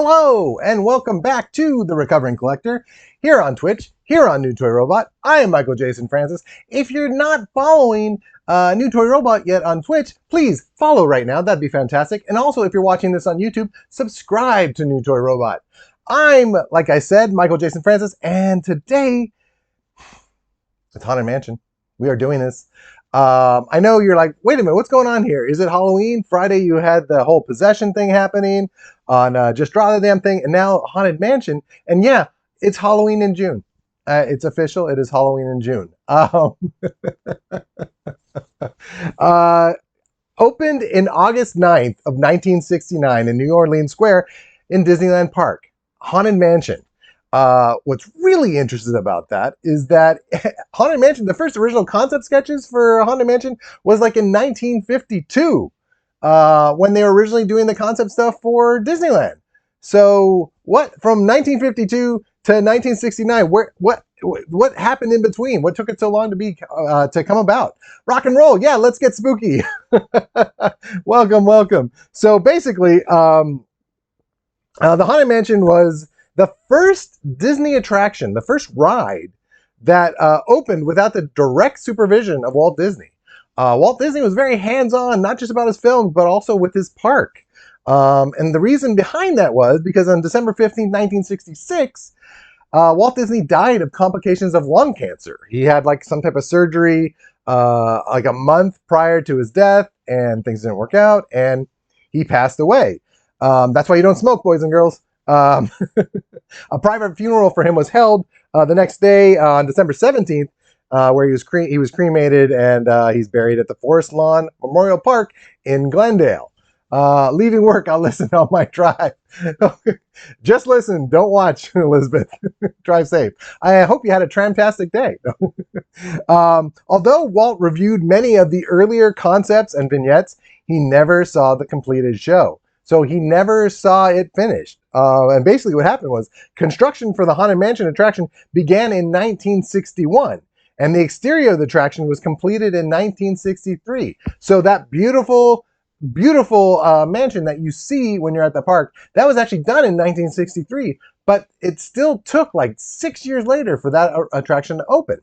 Hello, and welcome back to The Recovering Collector, here on Twitch, here on New Toy Robot. I am Michael Jason Francis. If you're not following New Toy Robot yet on Twitch, please follow right now. That'd be fantastic. And also, if you're watching this on YouTube, subscribe to New Toy Robot. I'm, like I said, Michael Jason Francis, and today, it's Haunted Mansion. We are doing this. I know you're like, wait a minute, what's going on here? Is it Halloween? Friday you had the whole possession thing happening on Just Draw the Damn Thing, and now Haunted Mansion. And yeah, it's Halloween in June. It's official. It is Halloween in June. Opened in August 9th of 1969 in New Orleans Square in Disneyland Park. Haunted Mansion. What's really interesting about that is that Haunted Mansion, the first original concept sketches for Haunted Mansion was like in 1952, when they were originally doing the concept stuff for Disneyland. So what, from 1952 to 1969, what happened in between? What took it so long to come about? Rock and roll. Yeah, let's get spooky. Welcome. So basically, the Haunted Mansion was the first Disney attraction, the first ride that opened without the direct supervision of Walt Disney. Walt Disney was very hands-on, not just about his films, but also with his park. And the reason behind that was because on December 15, 1966, Walt Disney died of complications of lung cancer. He had like some type of surgery like a month prior to his death, and things didn't work out, and he passed away. That's why you don't smoke, boys and girls. A private funeral for him was held the next day on December 17th, where he was cremated, and he's buried at the Forest Lawn Memorial Park in Glendale. Leaving work, I'll listen on my drive. Just listen, don't watch, Elizabeth. Drive safe. I hope you had a tramtastic day. Although Walt reviewed many of the earlier concepts and vignettes, he never saw the completed show. So he never saw it finished. And basically what happened was construction for the Haunted Mansion attraction began in 1961. And the exterior of the attraction was completed in 1963. So that beautiful mansion that you see when you're at the park, that was actually done in 1963. But it still took like 6 years later for that attraction to open.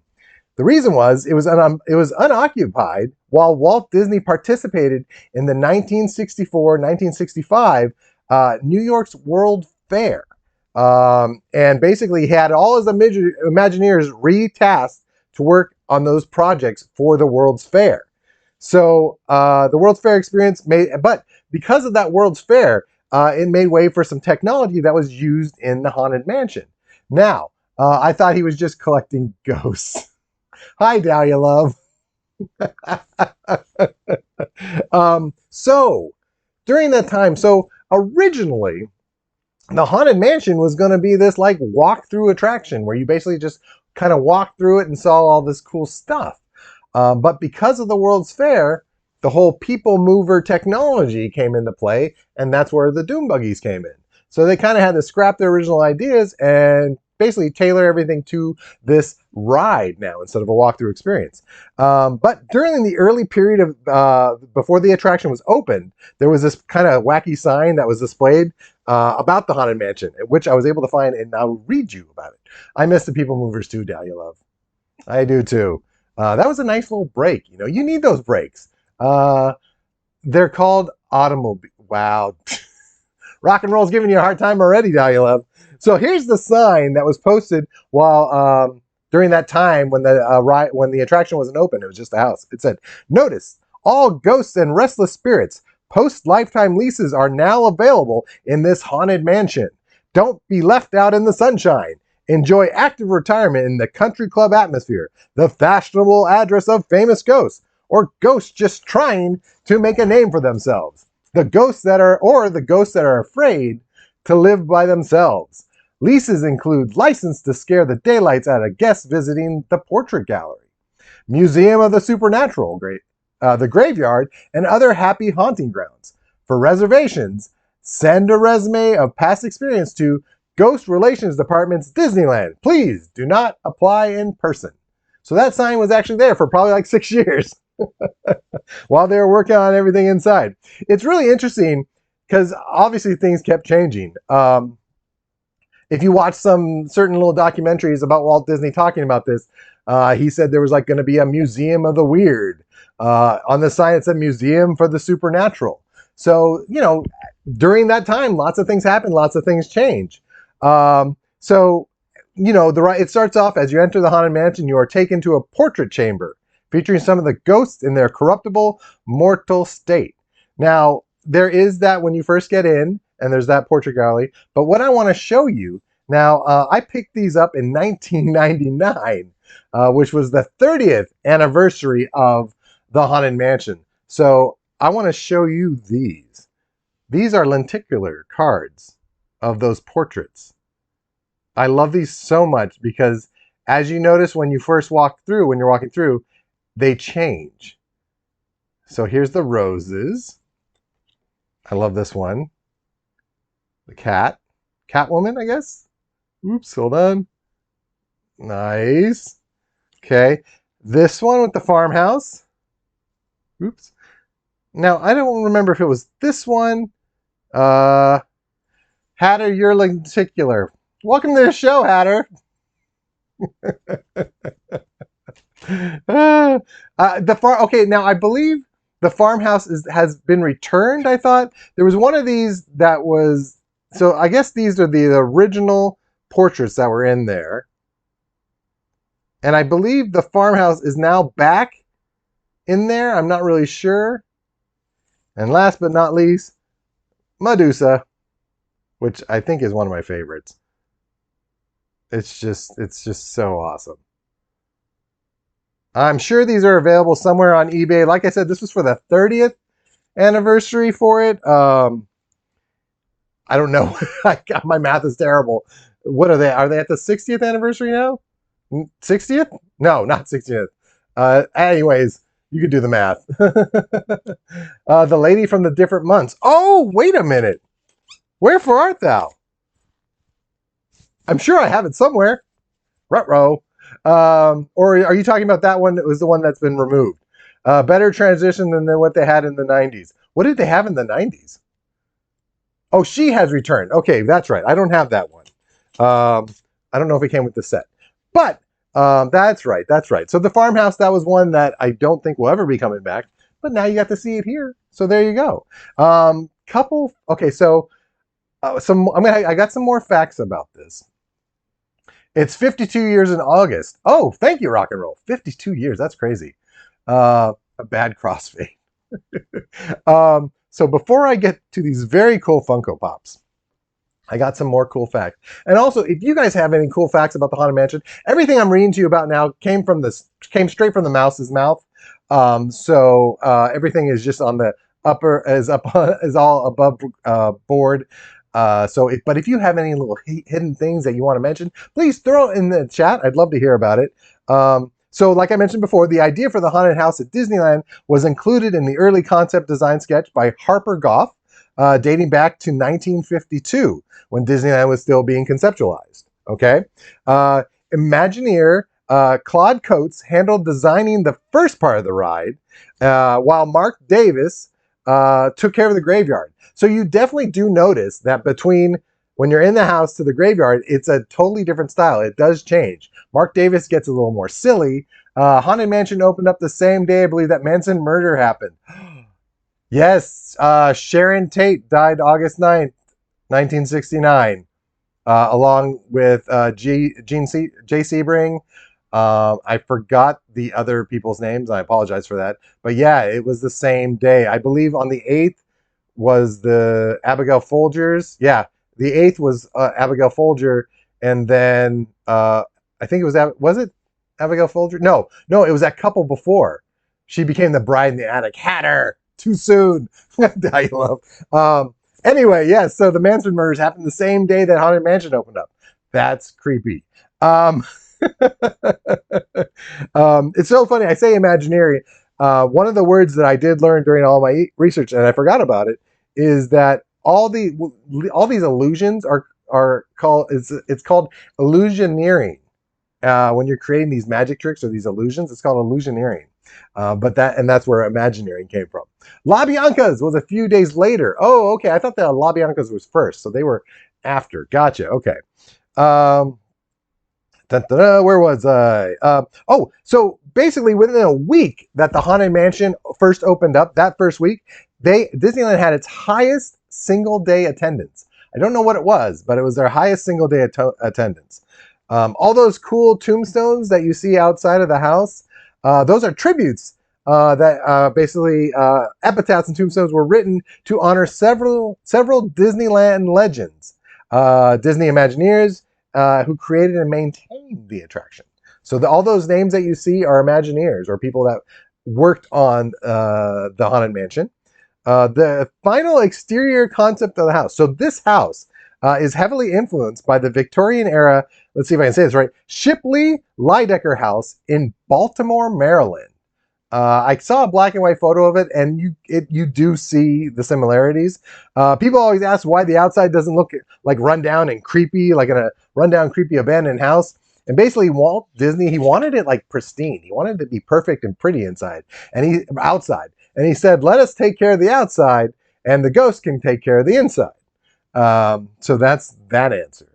The reason was it was unoccupied while Walt Disney participated in the 1964-1965 New York's World Fair. And basically he had all his Imagineers retasked to work on those projects for the World's Fair. So the World's Fair experience but because of that World's Fair, it made way for some technology that was used in the Haunted Mansion. Now, I thought he was just collecting ghosts. Hi, Dahlia Love. So during that time, originally the Haunted Mansion was going to be this like walk-through attraction where you basically just kind of walked through it and saw all this cool stuff. But because of the World's Fair, the whole people mover technology came into play, and that's where the Doom Buggies came in. So they kind of had to scrap their original ideas and basically tailor everything to this ride now instead of a walkthrough experience. But during the early period of before the attraction was opened, there was this kind of wacky sign that was displayed about the Haunted Mansion, which I was able to find, and I'll read you about it. I miss the people movers too, Dahlia Love. I do too. That was a nice little break. You know, you need those breaks. They're called automobile. Wow. Rock and roll's giving you a hard time already, Dahlia Love. So here's the sign that was posted while during that time when the attraction wasn't open. It was just a house. It said, "Notice, all ghosts and restless spirits. Post-lifetime leases are now available in this Haunted Mansion. Don't be left out in the sunshine. Enjoy active retirement in the country club atmosphere, the fashionable address of famous ghosts, or ghosts just trying to make a name for themselves. The ghosts that are afraid to live by themselves. Leases include license to scare the daylights out of guests visiting the portrait gallery, Museum of the Supernatural, the graveyard, and other happy haunting grounds. For reservations, send a resume of past experience to Ghost Relations Department's Disneyland. Please do not apply in person." So that sign was actually there for probably like 6 years while they were working on everything inside. It's really interesting because obviously things kept changing. If you watch some certain little documentaries about Walt Disney talking about this, he said there was like going to be a museum of the weird. On the sign it said Museum for the Supernatural. So, you know, during that time, lots of things happen, lots of things change. So, you know, it starts off as you enter the Haunted Mansion, you are taken to a portrait chamber featuring some of the ghosts in their corruptible, mortal state. Now, there is that when you first get in, and there's that portrait gallery. But what I want to show you now, I picked these up in 1999, which was the 30th anniversary of the Haunted Mansion. So I want to show you these. These are lenticular cards of those portraits. I love these so much because, as you notice when you first walk through, when you're walking through, they change. So here's the roses. I love this one. The Catwoman, I guess. Oops, hold on. Nice. Okay, this one with the farmhouse. Oops. Now, I don't remember if it was this one. Hatter, you're lenticular. Welcome to the show, Hatter. Okay, now I believe the farmhouse has been returned, I thought. There was one of these that was... So I guess these are the original portraits that were in there. And I believe the farmhouse is now back in there. I'm not really sure. And last but not least, Medusa, which I think is one of my favorites. It's just so awesome. I'm sure these are available somewhere on eBay. Like I said, this was for the 30th anniversary for it. I don't know. My math is terrible. What are they? Are they at the 60th anniversary now? 60th? No, not 60th. Anyways, you could do the math. The lady from the different months. Oh, wait a minute. Wherefore art thou? I'm sure I have it somewhere. Ruh-roh. Or are you talking about that one that was the one that's been removed? Better transition than what they had in the 90s. What did they have in the 90s? Oh, She Has Returned. Okay, that's right. I don't have that one. I don't know if it came with the set. But that's right. That's right. So the farmhouse, that was one that I don't think will ever be coming back. But now you got to see it here. So there you go. Okay, so I got some more facts about this. It's 52 years in August. Oh, thank you, Rock and Roll. 52 years. That's crazy. A bad crossfade. So before I get to these very cool Funko Pops, I got some more cool facts. And also, if you guys have any cool facts about the Haunted Mansion, everything I'm reading to you about now came straight from the mouse's mouth. So everything is just on the is all above board. But if you have any little hidden things that you want to mention, please throw it in the chat. I'd love to hear about it. So like I mentioned before, the idea for the haunted house at Disneyland was included in the early concept design sketch by Harper Goff, dating back to 1952, when Disneyland was still being conceptualized. Okay, Imagineer Claude Coates handled designing the first part of the ride, while Mark Davis took care of the graveyard. So you definitely do notice that between when you're in the house to the graveyard, it's a totally different style. It does change. Mark Davis gets a little more silly. Haunted Mansion opened up the same day, I believe, that Manson murder happened. Yes, Sharon Tate died August 9th, 1969, along with J. Sebring. I forgot the other people's names. I apologize for that. But yeah, it was the same day. I believe on the 8th was the Abigail Folgers. Yeah, the 8th was Abigail Folger. And then I think it was it Abigail Folger? No, it was that couple before. She became the bride in the attic. Hatter! Too soon. I love. Anyway, yeah, so the Manson murders happened the same day that Haunted Mansion opened up. That's creepy. It's so funny. I say Imagineering. One of the words that I did learn during all my research, and I forgot about it, is that all these illusions are called. It's called illusioneering. When you're creating these magic tricks or these illusions, it's called illusioneering. That's where Imagineering came from. La Bianca's was a few days later. Oh, okay. I thought the La Bianca's was first, so they were after. Gotcha. Okay. Um, where was I? So basically, within a week that the Haunted Mansion first opened up, that first week, Disneyland had its highest single day attendance. I don't know what it was, but it was their highest single day attendance. All those cool tombstones that you see outside of the house, those are tributes that basically epitaphs and tombstones were written to honor several Disneyland legends, Disney Imagineers who created and maintained the attraction. So all those names that you see are Imagineers or people that worked on the Haunted Mansion. The final exterior concept of the house. So this house is heavily influenced by the Victorian era, let's see if I can say this right, Shipley Lydecker House in Baltimore, Maryland. I saw a black and white photo of it, and you do see the similarities. People always ask why the outside doesn't look like rundown and creepy, like in a rundown, creepy abandoned house. And basically, Walt Disney, he wanted it like pristine. He wanted it to be perfect and pretty inside, and outside. And he said, "Let us take care of the outside, and the ghost can take care of the inside." So that's that answer.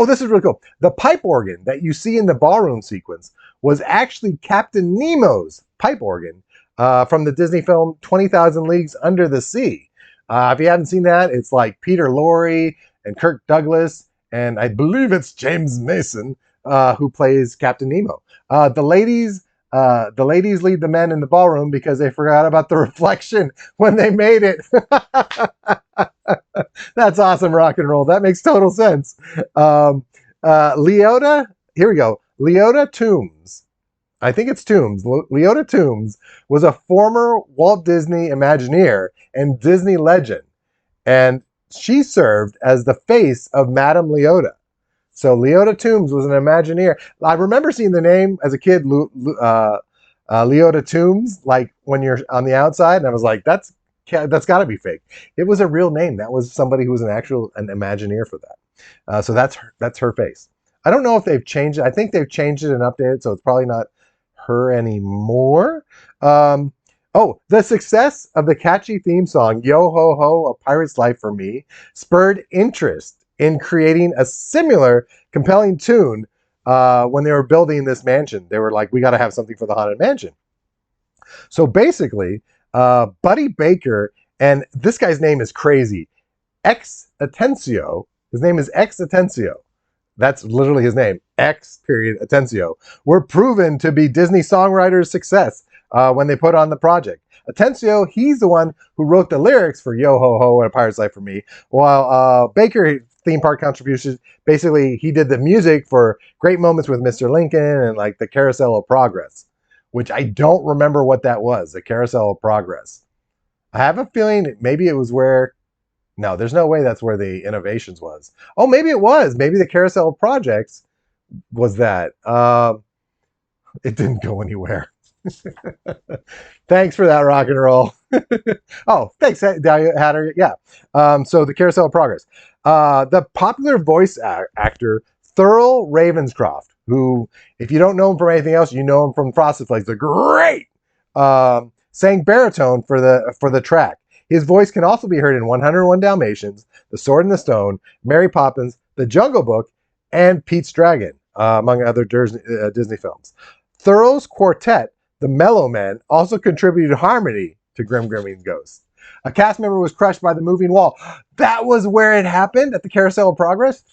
This is really cool. The pipe organ that you see in the ballroom sequence was actually Captain Nemo's pipe organ from the Disney film 20,000 Leagues Under the Sea. If you haven't seen that, it's like Peter Lorre and Kirk Douglas, and I believe it's James Mason who plays Captain Nemo. The ladies lead the men in the ballroom because they forgot about the reflection when they made it. That's awesome rock and roll. That makes total sense. Leota, here we go. Leota Toombs. I think it's Toombs. Leota Toombs was a former Walt Disney Imagineer and Disney legend. And she served as the face of Madame Leota. So Leota Toombs was an Imagineer. I remember seeing the name as a kid, Leota Toombs, like when you're on the outside, and I was like, that's got to be fake. It was a real name. That was somebody who was an Imagineer for that. So that's her face. I don't know if they've changed it. I think they've changed it and updated, so it's probably not her anymore. The success of the catchy theme song, Yo Ho Ho, A Pirate's Life for Me, spurred interest in creating a similar compelling tune when they were building this mansion. They were like, we got to have something for the Haunted Mansion. So basically, Buddy Baker, and this guy's name is crazy, X Atencio, his name is X Atencio. That's literally his name, X Atencio, were proven to be Disney songwriters' success when they put on the project. Atencio, he's the one who wrote the lyrics for Yo Ho Ho and A Pirate's Life for Me, while Baker, theme park contributions, basically he did the music for Great Moments with Mr. Lincoln and like the Carousel of Progress, which I don't remember what that was, the Carousel of Progress. I have a feeling maybe it was where, no, there's no way that's where the Innovations was. Oh, maybe it was. Maybe the Carousel of Projects was that. It didn't go anywhere. Thanks for that, rock and roll. Oh, thanks, Hatter. Yeah. So the Carousel of Progress. The popular voice actor Thurl Ravenscroft, who, if you don't know him from anything else, you know him from Frosted Flakes. They're great. Sang baritone for the track. His voice can also be heard in 101 Dalmatians, The Sword and the Stone, Mary Poppins, The Jungle Book, and Pete's Dragon, among other Disney films. Thurl's quartet, the Mellow Men, also contributed harmony to Grim Grinning Ghost. A cast member was crushed by the moving wall. That was where it happened, at the Carousel of Progress?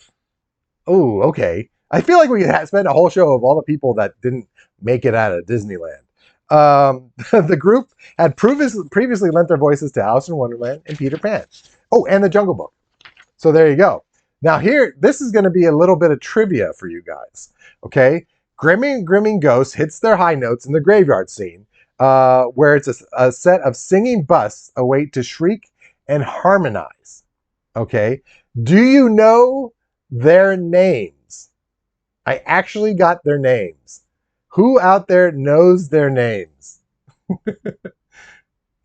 Oh, okay. I feel like we could spend a whole show of all the people that didn't make it out of Disneyland. The group had previously lent their voices to Alice in Wonderland and Peter Pan. Oh, and The Jungle Book. So there you go. Now here, this is going to be a little bit of trivia for you guys. Okay? Grinning Ghost hits their high notes in the graveyard scene, where it's a set of singing busts await to shriek and harmonize. Okay? Do you know their names? I actually got their names. Who out there knows their names?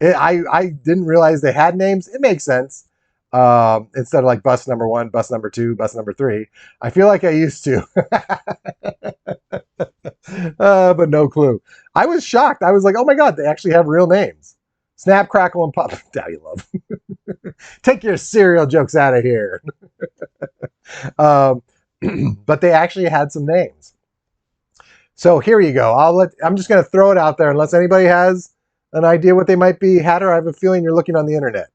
I didn't realize they had names. It makes sense. Instead of like bus number 1, bus number 2, bus number 3. I feel like I used to. But no clue. I was shocked. I was like, oh my God, they actually have real names. Snap, Crackle, and Pop. Daddy Love. Take your cereal jokes out of here. Um, but they actually had some names. So here you go. I'm just going to throw it out there unless anybody has an idea what they might be. Hatter, I have a feeling you're looking on the internet.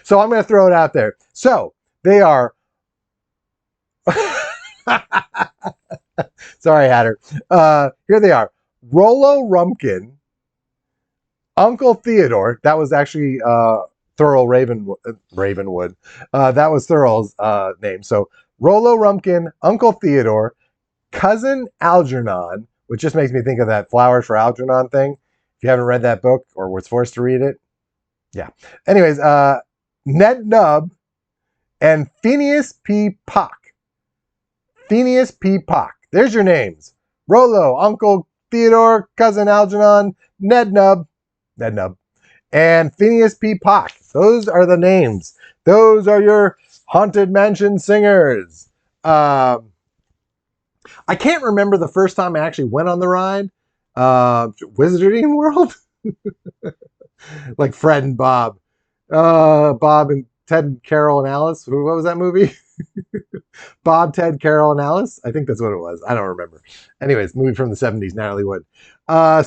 So I'm going to throw it out there. So they are. Sorry, Hatter. Here they are. Rollo Rumpkin, Uncle Theodore. That was actually Thurl Ravenwood. That was Thurl's name. So Rollo Rumpkin, Uncle Theodore, Cousin Algernon, which just makes me think of that Flowers for Algernon thing. If you haven't read that book or was forced to read it. Yeah. Anyways, Ned Nub and Phineas P. Pock. Phineas P. Pock. There's your names. Rollo, Uncle Theodore, Cousin Algernon, Ned Nub, and Phineas P. Pock. Those are the names. Those are your Haunted Mansion singers. I can't remember the first time I actually went on the ride. Wizarding World? Like Fred and Bob. Bob and Ted and Carol and Alice. What was that movie? Bob, Ted, Carol, and Alice. I think that's what it was. I don't remember. Anyways, movie from the 70s, Natalie Wood. I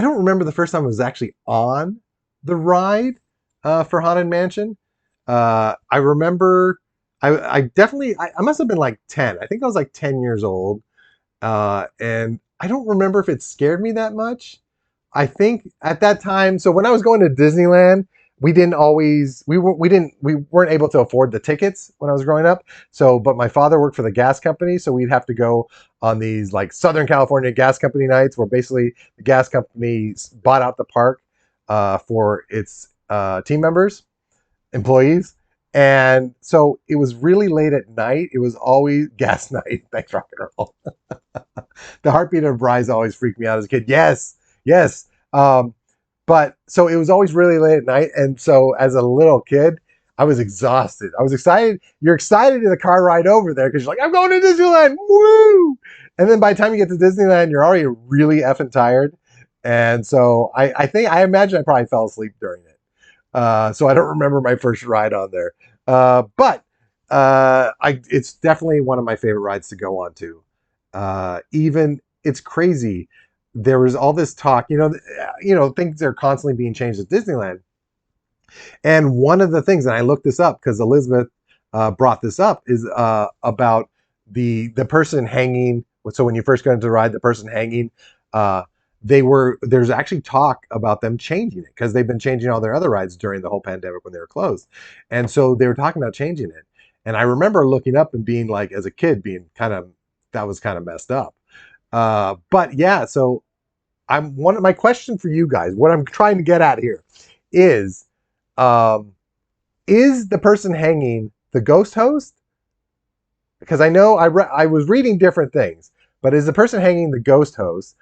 don't remember the first time I was actually on the ride for Haunted Mansion. I remember I must have been like 10. I think I was like 10 years old. And I don't remember if it scared me that much. I think at that time, so when I was going to Disneyland, we weren't able to afford the tickets when I was growing up. So, but my father worked for the gas company, so we'd have to go on these like Southern California gas company nights, where basically the gas company bought out the park for its team members, employees. And so it was really late at night. It was always gas night. Thanks, rock and roll. The heartbeat of Bryce always freaked me out as a kid. Yes. But so it was always really late at night. And so as a little kid, I was exhausted. I was excited. You're excited in the car ride over there because you're like, I'm going to Disneyland. Woo! And then by the time you get to Disneyland, you're already really effing tired. And so I imagine I probably fell asleep during it. So I don't remember my first ride on there. But it's definitely one of my favorite rides to go on to. Even it's crazy. There was all this talk, things are constantly being changed at Disneyland. And one of the things, and I looked this up because Elizabeth brought this up, is about the person hanging. So when you first go into the ride, the person hanging, there's actually talk about them changing it because they've been changing all their other rides during the whole pandemic when they were closed. And so they were talking about changing it. And I remember looking up and being like, as a kid, that was kind of messed up. But yeah, so my question for you guys, what I'm trying to get at here is the person hanging the ghost host? Because I know I was reading different things, but is the person hanging the ghost host?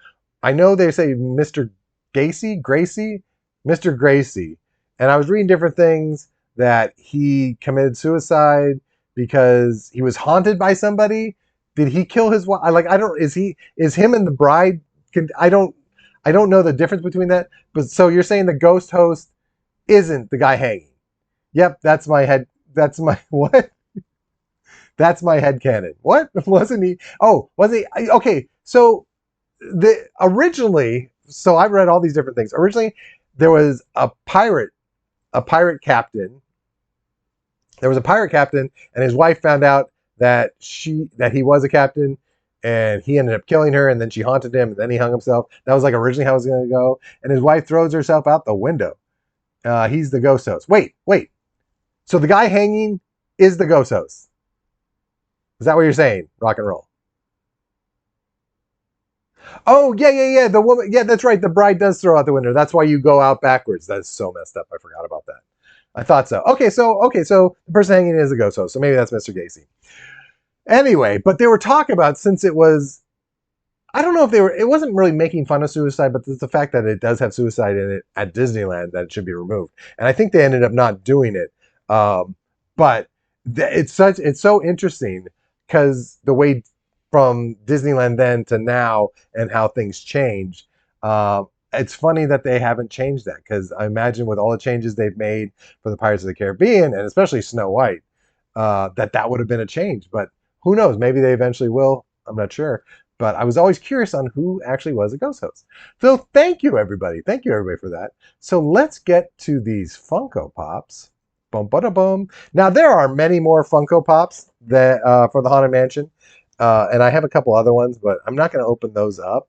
I know they say Mr. Gracie, Mr. Gracie, and I was reading different things that he committed suicide because he was haunted by somebody. Did he kill his wife? Is him and the bride? I don't know the difference between that. But so you're saying the ghost host isn't the guy hanging? Yep, that's my head. That's my what? That's my headcanon. What? Wasn't he? Oh, was he? Okay, so so I've read all these different things. Originally, there was a pirate captain. There was a pirate captain, and his wife found out that he was a captain, and he ended up killing her, and then she haunted him, and then he hung himself. That was like originally how it was going to go. And his wife throws herself out the window. He's the ghost host. Wait. So the guy hanging is the ghost host. Is that what you're saying? Rock and roll. Oh, yeah. The woman, yeah, that's right. The bride does throw out the window. That's why you go out backwards. That's so messed up. I forgot about that. I thought so. Okay, so the person hanging is a ghost host. So maybe that's Mr. Gacy. Anyway, but they were talking about, since it was, I don't know if it wasn't really making fun of suicide, but the fact that it does have suicide in it at Disneyland, that it should be removed. And I think they ended up not doing it. But it's so interesting because the way from Disneyland then to now and how things change. It's funny that they haven't changed that, because I imagine with all the changes they've made for the Pirates of the Caribbean and especially Snow White, that would have been a change. But who knows? Maybe they eventually will. I'm not sure. But I was always curious on who actually was a ghost host. So thank you, everybody. Thank you, everybody, for that. So let's get to these Funko Pops. Boom, bada, boom. Now, there are many more Funko Pops that for the Haunted Mansion. And I have a couple other ones, but I'm not going to open those up.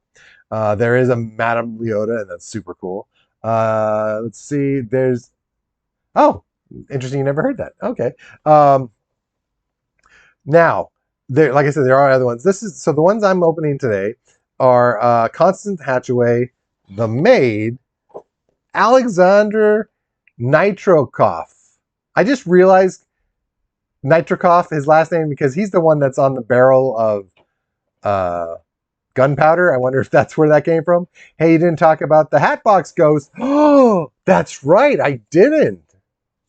There is a Madame Leota, and that's super cool. Let's see. There's... Oh, interesting. You never heard that. Okay. Now, there, like I said, there are other ones. So the ones I'm opening today are Constance Hatchaway, the maid, Alexander Nitrokov. I just realized Nitrokov, his last name, because he's the one that's on the barrel of gunpowder. I wonder if that's where that came from. Hey, you didn't talk about the Hatbox Ghost. Oh, that's right, I didn't.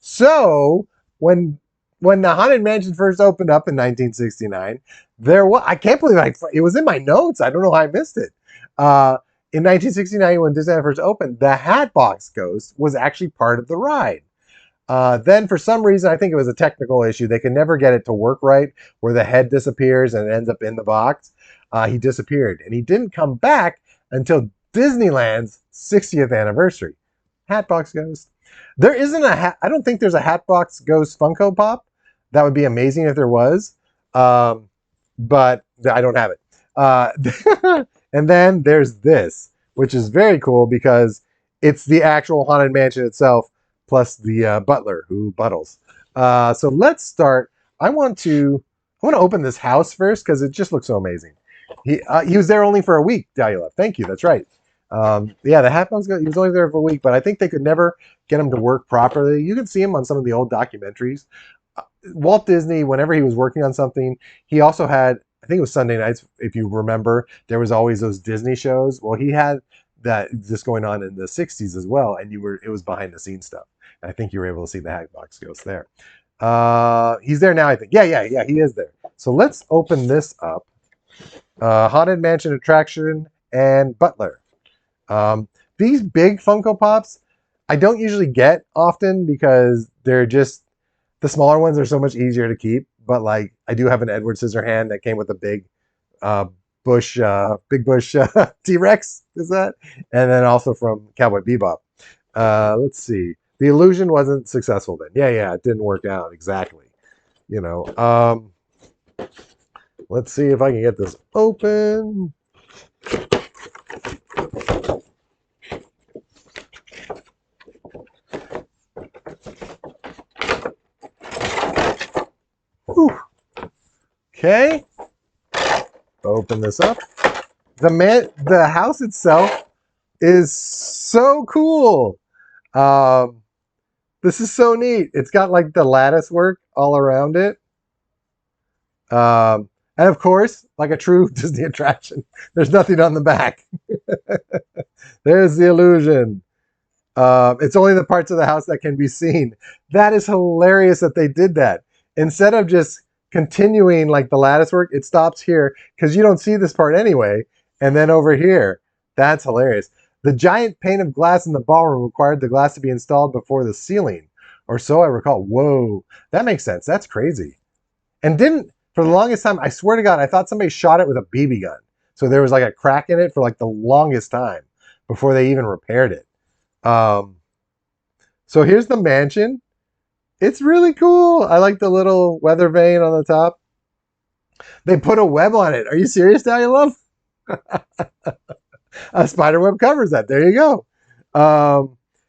So when the Haunted Mansion first opened up in 1969, there was, I can't believe it was in my notes. I don't know how I missed it. In 1969, when Disneyland first opened, the Hatbox Ghost was actually part of the ride. Then for some reason, I think it was a technical issue, they could never get it to work right, where the head disappears and it ends up in the box. He disappeared, and he didn't come back until Disneyland's 60th anniversary. Hatbox Ghost. There isn't a I don't think there's a Hatbox Ghost Funko Pop. That would be amazing if there was, but I don't have it. And then there's this, which is very cool because it's the actual Haunted Mansion itself, plus the butler who buttles. So let's start. I want to open this house first because it just looks so amazing. He was there only for a week, Dahlia. Thank you. That's right. Yeah, the Hatbox Ghost, he was only there for a week, but I think they could never get him to work properly. You can see him on some of the old documentaries. Walt Disney, whenever he was working on something, he also had, I think it was Sunday nights, if you remember, there was always those Disney shows. Well, he had that just going on in the 60s as well, and it was behind the scenes stuff. And I think you were able to see the Hatbox Ghost there. He's there now, I think. Yeah, he is there. So let's open this up. Haunted Mansion Attraction and Butler. These big Funko Pops, I don't usually get often because they're just, the smaller ones are so much easier to keep. But like, I do have an Edward Scissorhand that came with a big Bush T-Rex, is that? And then also from Cowboy Bebop. Let's see. The illusion wasn't successful then. Yeah, it didn't work out exactly. You know. Let's see if I can get this open. Whew. Okay. Open this up. The house itself is so cool. This is so neat. It's got like the lattice work all around it. And of course, like a true Disney attraction, there's nothing on the back. There's the illusion. It's only the parts of the house that can be seen. That is hilarious that they did that. Instead of just continuing like the lattice work, it stops here because you don't see this part anyway. And then over here, that's hilarious. The giant pane of glass in the ballroom required the glass to be installed before the ceiling, or so I recall. Whoa, that makes sense. That's crazy. And for the longest time, I swear to God, I thought somebody shot it with a BB gun. So there was like a crack in it for like the longest time before they even repaired it. So here's the mansion. It's really cool. I like the little weather vane on the top. They put a web on it. Are you serious, Dahlia Love? A spider web covers that. There you go.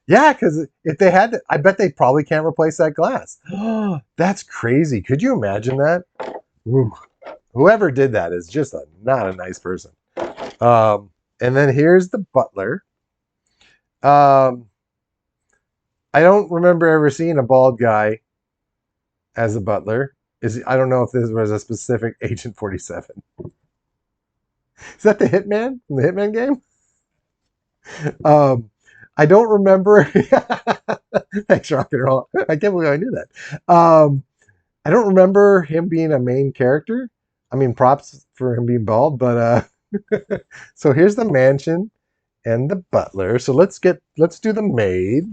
Yeah, because if they had to, I bet they probably can't replace that glass. That's crazy. Could you imagine that? Ooh. Whoever did that is just not a nice person. And then here's the butler. I don't remember ever seeing a bald guy as a butler. I don't know if this was a specific Agent 47. Is that the Hitman from the Hitman game? I don't remember. Thanks, Rock and Roll. I can't believe I knew that. I don't remember him being a main character. I mean, props for him being bald, but so here's the mansion and the butler. So let's do the maid.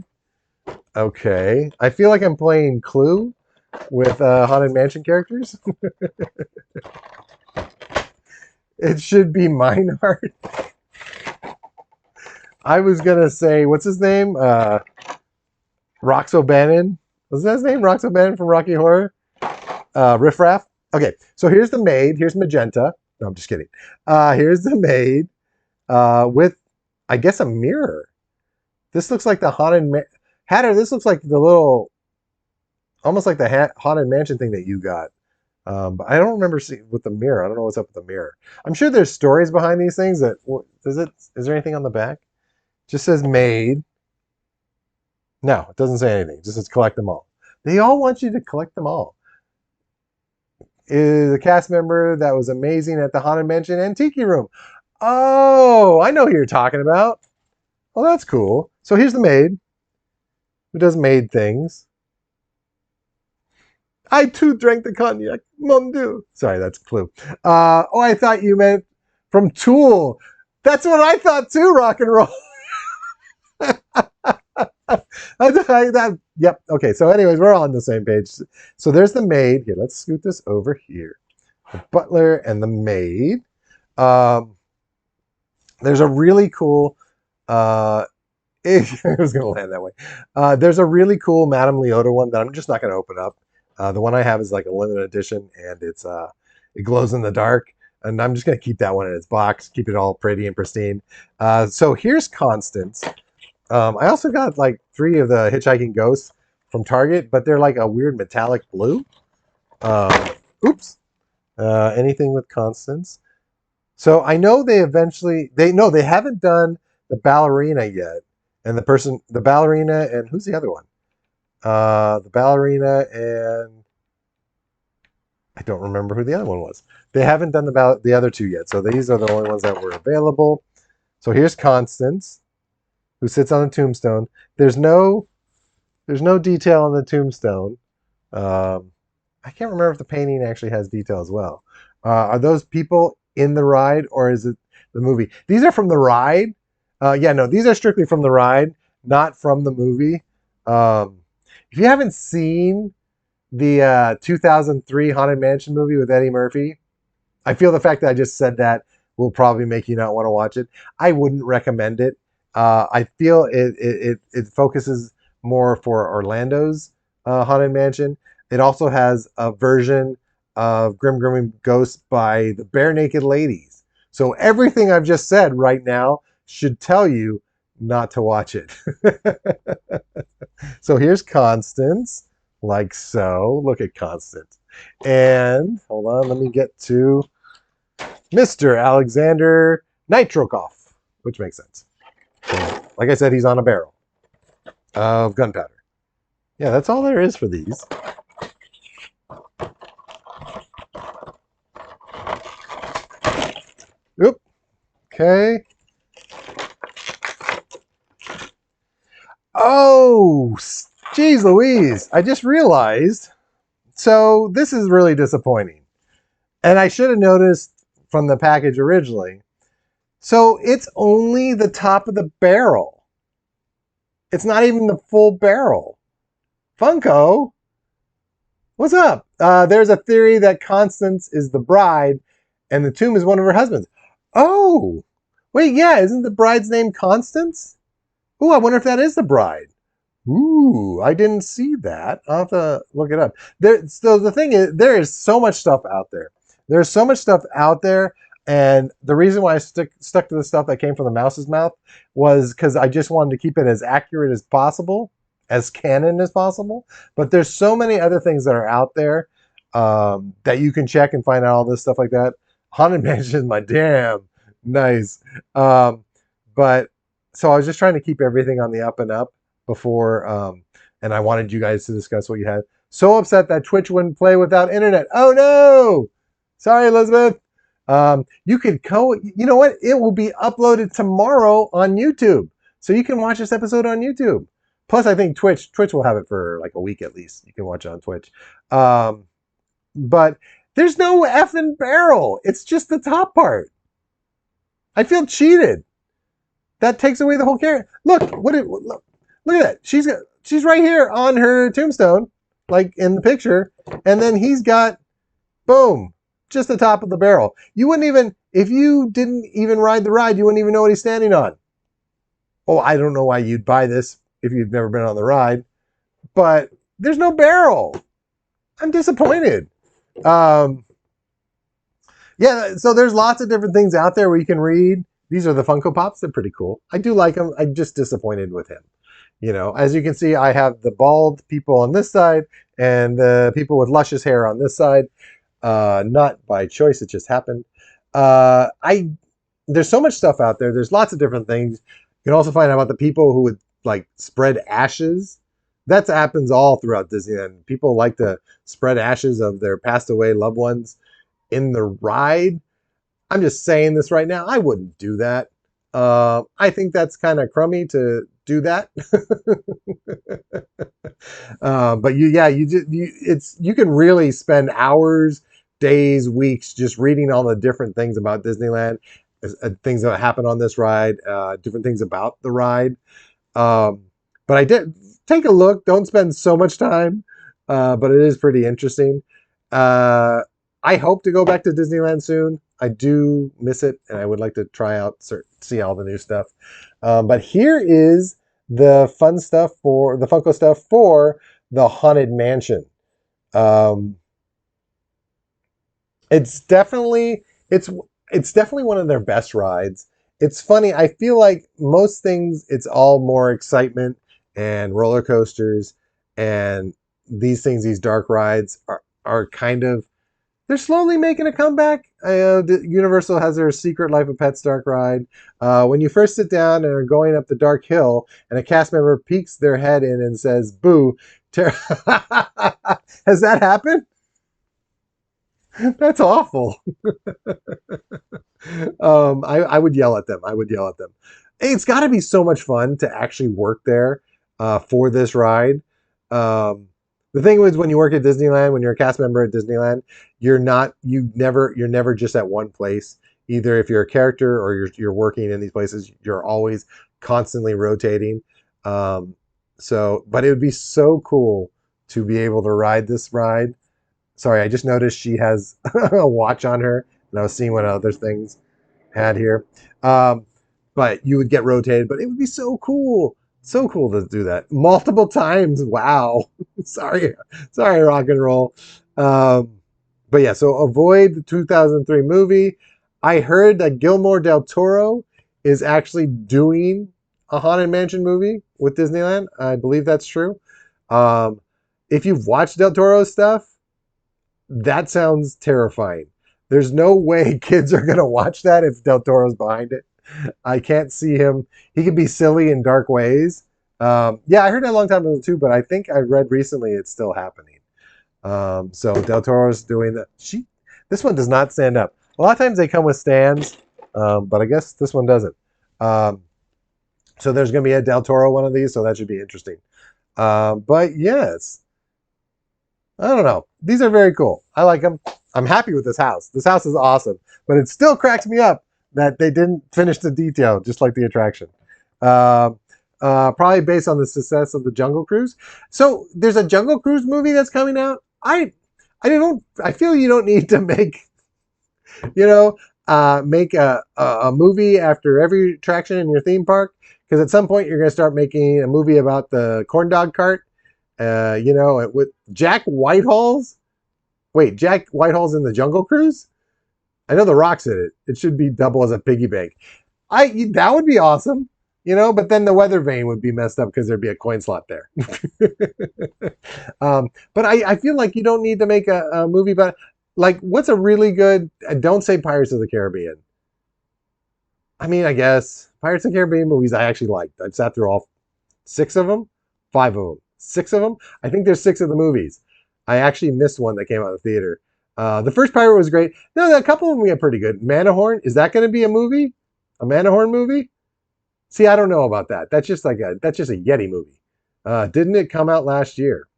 Okay. I feel like I'm playing Clue with Haunted Mansion characters. It should be Meinhardt. I was gonna say, what's his name? Rox O'Bannon. Was that his name? Rox O'Bannon from Rocky Horror? Riff Raff. Okay, so here's the maid. Here's Magenta. No, I'm just kidding. Here's the maid with, I guess, a mirror. This looks like the Hatter. This looks like the little, almost like the Haunted Mansion thing that you got. But I don't remember seeing with the mirror. I don't know what's up with the mirror. I'm sure there's stories behind these things. Is there anything on the back? Just says maid. No, it doesn't say anything. It just says collect them all. They all want you to collect them all. Is a cast member that was amazing at the Haunted Mansion Antique Room. Oh, I know who you're talking about. Oh, that's cool. So here's the maid who does maid things. I too drank the cognac. Mon Dieu. Sorry, that's Clue. Oh, I thought you meant from Tool. That's what I thought too, rock and roll. Yep. Okay. So, anyways, we're all on the same page. So there's the maid. Here, let's scoot this over here. The butler and the maid. There's a really cool. It was going to land that way. There's a really cool Madame Leota one that I'm just not going to open up. The one I have is like a limited edition, and it glows in the dark. And I'm just going to keep that one in its box, keep it all pretty and pristine. So here's Constance. I also got like 3 of the Hitchhiking Ghosts from Target, but they're like a weird metallic blue. Oops. Anything with Constance. So I know they haven't done the ballerina yet. And the ballerina, and who's the other one? The ballerina, and I don't remember who the other one was. They haven't done the other 2 yet. So these are the only ones that were available. So here's Constance, who sits on a tombstone. There's no detail on the tombstone. I can't remember if the painting actually has detail as well. Are those people in the ride, or is it the movie? These are from the ride. Yeah, no, these are strictly from the ride, not from the movie. If you haven't seen the 2003 Haunted Mansion movie with Eddie Murphy, I feel the fact that I just said that will probably make you not want to watch it. I wouldn't recommend it. I feel it focuses more for Orlando's Haunted Mansion. It also has a version of Grim Grinning Ghosts by the Bare Naked Ladies. So everything I've just said right now should tell you not to watch it. So here's Constance, like so. Look at Constance. And hold on, let me get to Mr. Alexander Nitrokov, which makes sense. Like I said, he's on a barrel of gunpowder. Yeah, that's all there is for these. Oop. Okay. Oh, geez Louise. I just realized. So this is really disappointing. And I should have noticed from the package originally. So it's only the top of the barrel. It's not even the full barrel. Funko, what's up? There's a theory that Constance is the bride and the tomb is one of her husbands. Oh, wait, yeah, isn't the bride's name Constance? Ooh, I wonder if that is the bride. Ooh, I didn't see that. I'll have to look it up. So the thing is, there is so much stuff out there. There's so much stuff out there. And the reason why I stuck to the stuff that came from the mouse's mouth was because I just wanted to keep it as accurate as possible, as canon as possible. But there's so many other things that are out there that you can check and find out all this stuff like that. Haunted Mansion is my damn nice. But so I was just trying to keep everything on the up and up before, and I wanted you guys to discuss what you had. So upset that Twitch wouldn't play without internet. Oh no! Sorry, Elizabeth. You know what? It will be uploaded tomorrow on YouTube. So you can watch this episode on YouTube. Plus, I think Twitch will have it for like a week at least. You can watch it on Twitch. But There's no effing barrel. It's just the top part. I feel cheated. That takes away the whole character. Look at that. She's right here on her tombstone, like in the picture, and then he's got boom, just the top of the barrel. You wouldn't even, if you didn't even ride the ride, you wouldn't even know what he's standing on. Oh, I don't know why you'd buy this if you've never been on the ride, but there's no barrel. I'm disappointed. Yeah, so there's lots of different things out there where you can read. These are the Funko Pops. They're pretty cool. I do like them. I'm just disappointed with him. You know, as you can see, I have the bald people on this side and the people with luscious hair on this side. Not by choice, it just happened. There's so much stuff out there. There's lots of different things. You can also find out about the people who would like spread ashes. That happens all throughout Disneyland. People like to spread ashes of their passed away loved ones in the ride. I'm just saying this right now. I wouldn't do that. I think that's kind of crummy to do that. But you can really spend hours, days, weeks just reading all the different things about Disneyland, things that happen on this ride, different things about the ride. But I did take a look. Don't spend so much time, but it is pretty interesting. I hope to go back to Disneyland soon. I do miss it, and I would like to try out, see all the new stuff. But here is the fun stuff for the Funko stuff for the Haunted Mansion. It's definitely one of their best rides. It's funny. I feel like most things, it's all more excitement and roller coasters, and these things, these dark rides are kind of, they're slowly making a comeback. Universal has their Secret Life of Pets dark ride. When you first sit down and are going up the dark hill, and a cast member peeks their head in and says, "Boo!" Has that happened? That's awful. I would yell at them. I would yell at them. It's got to be so much fun to actually work there for this ride. The thing is, when you work at Disneyland, when you're a cast member at Disneyland, you're never just at one place. Either if you're a character or you're working in these places, you're always constantly rotating. But it would be so cool to be able to ride this ride. Sorry, I just noticed she has a watch on her, and I was seeing what other things had here. But you would get rotated, but it would be so cool. So cool to do that multiple times. Wow. sorry, rock and roll. But yeah, so avoid the 2003 movie. I heard that Guillermo del Toro is actually doing a Haunted Mansion movie with Disneyland. I believe that's true. If you've watched Del Toro's stuff, that sounds terrifying. There's no way kids are going to watch that if Del Toro's behind it. I can't see him. He can be silly in dark ways. Yeah, I heard that a long time ago too, but I think I read recently it's still happening. So Del Toro's doing that. This one does not stand up. A lot of times they come with stands, but I guess this one doesn't. So there's going to be a Del Toro one of these, so that should be interesting. But yes, I don't know. These are very cool. I like them. I'm happy with this house. This house is awesome, but it still cracks me up that they didn't finish the detail, just like the attraction. Probably based on the success of the Jungle Cruise. So there's a Jungle Cruise movie that's coming out. I feel you don't need to make a movie after every attraction in your theme park, because at some point you're going to start making a movie about the corn dog cart. With Jack Whitehall's. Wait, Jack Whitehall's in the Jungle Cruise? I know The Rock's in it. It should be double as a piggy bank. That would be awesome, but then the weather vane would be messed up because there'd be a coin slot there. But I feel like you don't need to make a movie about, like, what's a really good, don't say Pirates of the Caribbean. I mean, I guess Pirates of the Caribbean movies I actually liked. I've sat through all 6 of them, 5 of them, 6 of them. I think there's 6 of the movies. I actually missed one that came out of the theater. The first pirate was great. No, a couple of them get pretty good. Matterhorn, is that going to be a movie? A Matterhorn movie? See, I don't know about that. That's just a Yeti movie. Didn't it come out last year?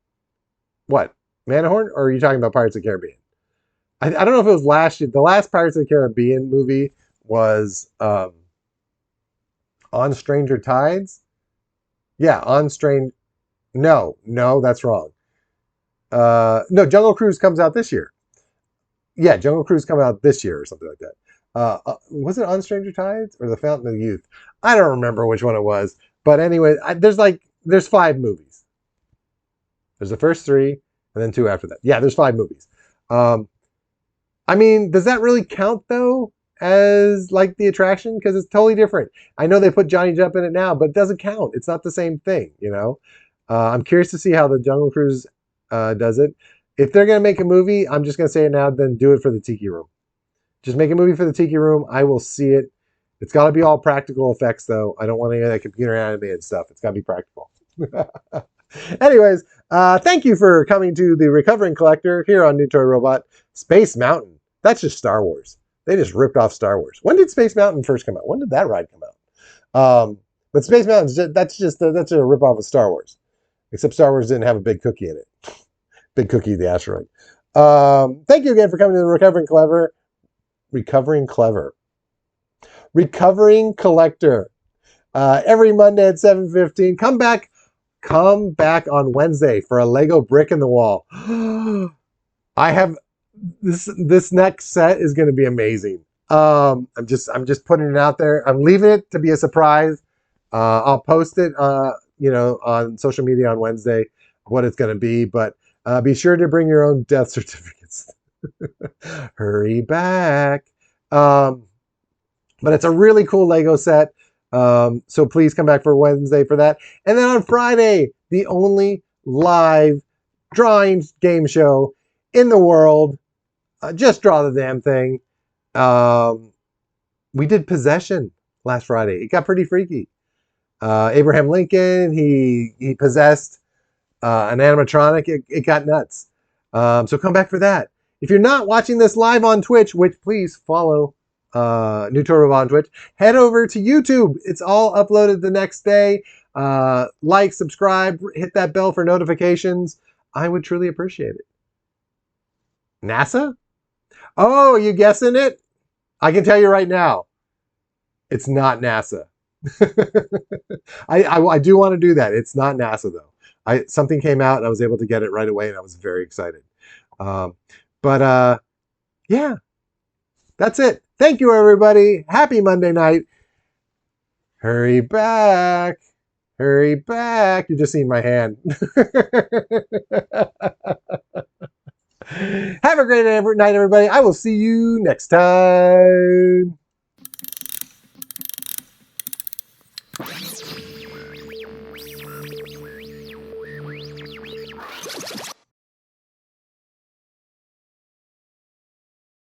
What? Matterhorn? Or are you talking about Pirates of the Caribbean? I don't know if it was last year. The last Pirates of the Caribbean movie was On Stranger Tides. Yeah, On Strange. No, that's wrong. No, Jungle Cruise comes out this year. Yeah, Jungle Cruise coming out this year or something like that. Was it On Stranger Tides or The Fountain of Youth? I don't remember which one it was. But anyway, there's 5 movies. There's the first 3, and then 2 after that. Yeah, there's 5 movies. I mean, does that really count though as like the attraction? Because it's totally different. I know they put Johnny Depp in it now, but it doesn't count. It's not the same thing, you know. I'm curious to see how the Jungle Cruise does it. If they're gonna make a movie, I'm just gonna say it now. Then do it for the Tiki Room. Just make a movie for the Tiki Room. I will see it. It's got to be all practical effects, though. I don't want any of that computer animated stuff. It's got to be practical. Anyways, thank you for coming to the Recovering Collector here on New Toy Robot. Space Mountain. That's just Star Wars. They just ripped off Star Wars. When did Space Mountain first come out? When did that ride come out? But Space Mountain, that's a rip off of Star Wars. Except Star Wars didn't have a big cookie in it. Big Cookie, the asteroid. Thank you again for coming to the Recovering Collector. Every Monday at 7:15. Come back on Wednesday for a Lego brick in the wall. I have this next set is going to be amazing. I'm just putting it out there. I'm leaving it to be a surprise. I'll post it, on social media on Wednesday what it's going to be, but be sure to bring your own death certificates. Hurry back. But it's a really cool Lego set. So please come back for Wednesday for that. And then on Friday, the only live drawing game show in the world. Just draw the damn thing. We did Possession last Friday. It got pretty freaky. Abraham Lincoln, he possessed an animatronic. It got nuts. So come back for that. If you're not watching this live on Twitch, which please follow New Toy Robot on Twitch, head over to YouTube. It's all uploaded the next day. Like, subscribe, hit that bell for notifications. I would truly appreciate it. NASA? Oh, you guessing it? I can tell you right now, it's not NASA. I do want to do that. It's not NASA though. Something came out and I was able to get it right away and I was very excited. Yeah, that's it. Thank you, everybody. Happy Monday night. Hurry back. Hurry back. You just seen my hand. Have a great night, everybody. I will see you next time.